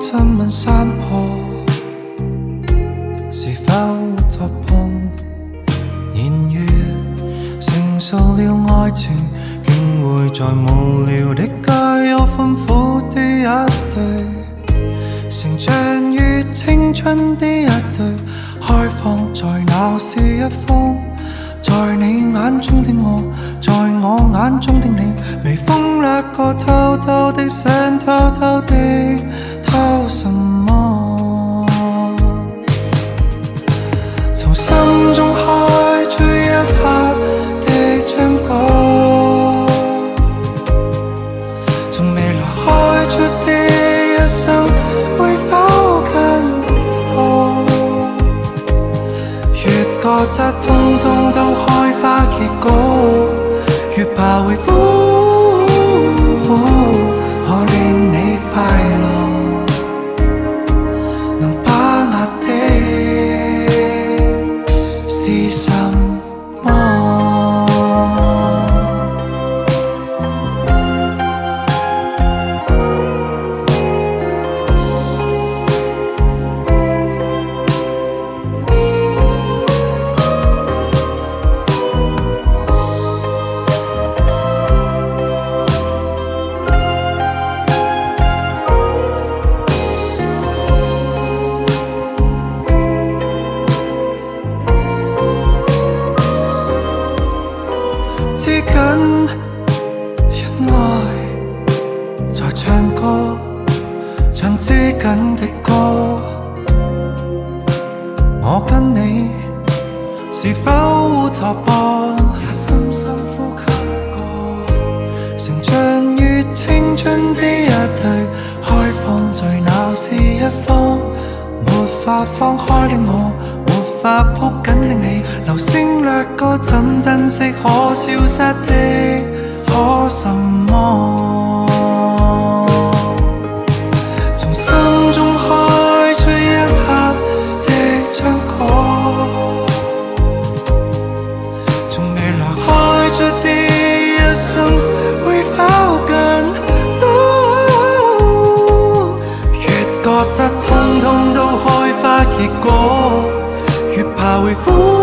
親吻山坡，是否作碰？年月成熟了，愛情竟會在無聊的街有豐富的一對，成長於青春的一對，開放在鬧市一方。在你眼中的我，在我眼中的你，微風掠過，偷偷的想偷偷的偷什麼？從心中開出一刻的章果，從未來開出的一生會否更多？越覺得通通都開花結果，越怕會枯，可令你快樂能把握的是什麼？知緊因愛在唱歌，唱知緊的歌。我跟你是否托播？也深深呼吸過，成長於青春的一對，開放在鬧市一方。沒法放開的我，沒法抱緊的你，流星掠過，怎珍惜可消失的可什麼？從心中開出一刻的章果，從未來開出的一生會否更多？越覺得通通都開花結果，越怕會枯。